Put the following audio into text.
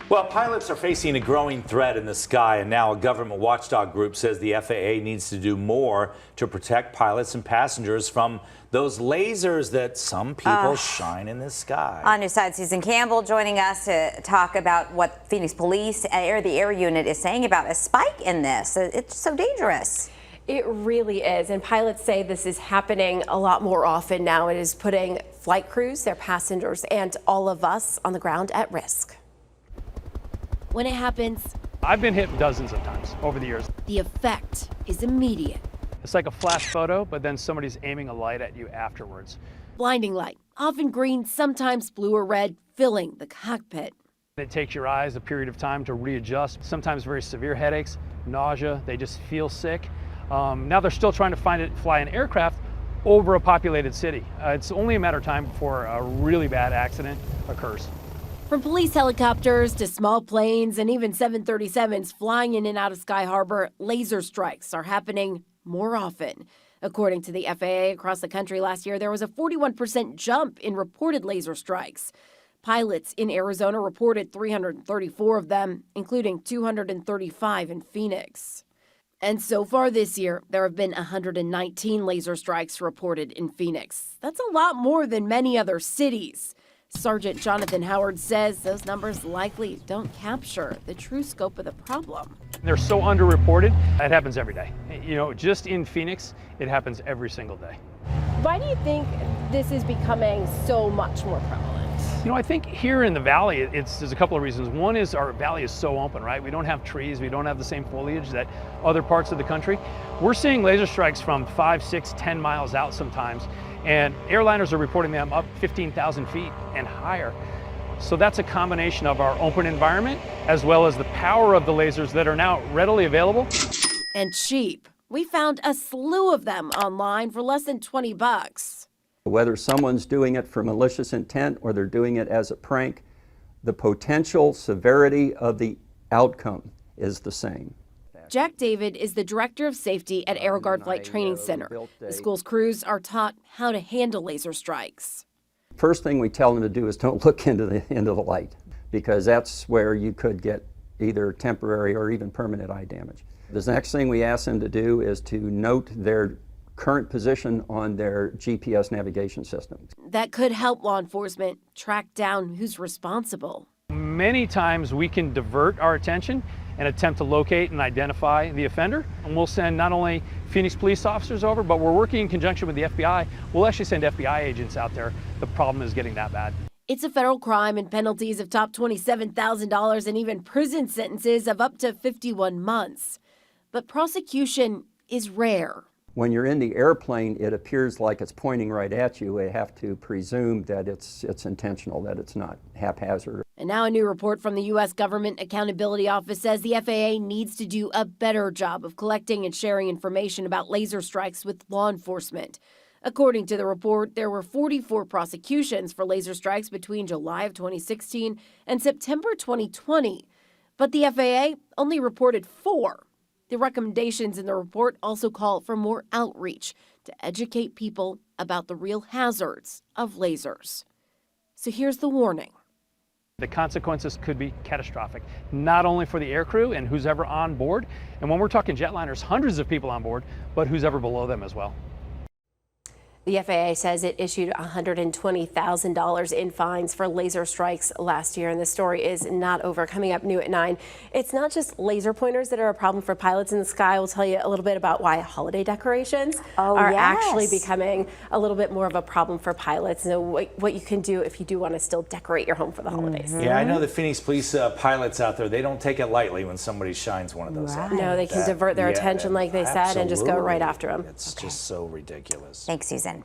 Well, pilots are facing a growing threat in the sky, and now a government watchdog group says the FAA needs to do more to protect pilots and passengers from those lasers that some people shine in the sky. On your side, Susan Campbell joining us to talk about what Phoenix Police the Air Unit is saying about a spike in this. It's so dangerous. It really is, and pilots say this is happening a lot more often now. It is putting flight crews, their passengers, and all of us on the ground at risk. When it happens, I've been hit dozens of times over the years. the effect is immediate. It's like a flash photo, but then somebody's aiming a light at you afterwards. Blinding light, often green, sometimes blue or red, filling the cockpit. It takes your eyes a period of time to readjust, sometimes very severe headaches, nausea, they just feel sick. Now they're still trying to fly an aircraft over a populated city. It's only a matter of time before a really bad accident occurs. From police helicopters to small planes and even 737s flying in and out of Sky Harbor, laser strikes are happening more often. According to the FAA, across the country last year, there was a 41% jump in reported laser strikes. Pilots in Arizona reported 334 of them, including 235 in Phoenix. And so far this year, there have been 119 laser strikes reported in Phoenix. That's a lot more than many other cities. Sergeant Jonathan Howard says those numbers likely don't capture the true scope of the problem. They're so underreported, it happens every day. You know, just in Phoenix, it happens every single day. Why do you think this is becoming so much more prevalent? You know, I think here in the valley, there's a couple of reasons. One is our valley is so open, right? We don't have trees, we don't have the same foliage that other parts of the country. We're seeing laser strikes from 5, 6, 10 miles out sometimes, and airliners are reporting them up 15,000 feet and higher. So that's a combination of our open environment as well as the power of the lasers that are now readily available. And cheap. We found a slew of them online for less than $20. Whether someone's doing it for malicious intent or they're doing it as a prank, the potential severity of the outcome is the same. Jack David is the director of safety at Air Guard Flight Training Center. The school's crews are taught how to handle laser strikes. First thing we tell them to do is don't look into the light, because that's where you could get either temporary or even permanent eye damage. The next thing we ask them to do is to note their current position on their GPS navigation system. That could help law enforcement track down who's responsible. Many times we can divert our attention and attempt to locate and identify the offender. And we'll send not only Phoenix police officers over, but we're working in conjunction with the FBI. We'll actually send FBI agents out there. The problem is getting that bad. It's a federal crime, and penalties have topped $27,000 and even prison sentences of up to 51 months. But prosecution is rare. When you're in the airplane, it appears like it's pointing right at you. We have to presume that it's intentional, that it's not haphazard. And now a new report from the U.S. Government Accountability Office says the FAA needs to do a better job of collecting and sharing information about laser strikes with law enforcement. According to the report, there were 44 prosecutions for laser strikes between July of 2016 and September 2020. But the FAA only reported 4. The recommendations in the report also call for more outreach to educate people about the real hazards of lasers. So here's the warning. The consequences could be catastrophic, not only for the aircrew and who's ever on board, and when we're talking jetliners, hundreds of people on board, but who's ever below them as well. The FAA says it issued $120,000 in fines for laser strikes last year, and the story is not over. Coming up new at 9, it's not just laser pointers that are a problem for pilots in the sky. We'll tell you a little bit about why holiday decorations are actually becoming a little bit more of a problem for pilots, and what you can do if you do want to still decorate your home for the holidays. Yeah, I know the Phoenix police pilots out there, they don't take it lightly when somebody shines one of those out. No, they can divert their attention, like they said, and just go right after them. It's just so ridiculous. Thanks, Susan.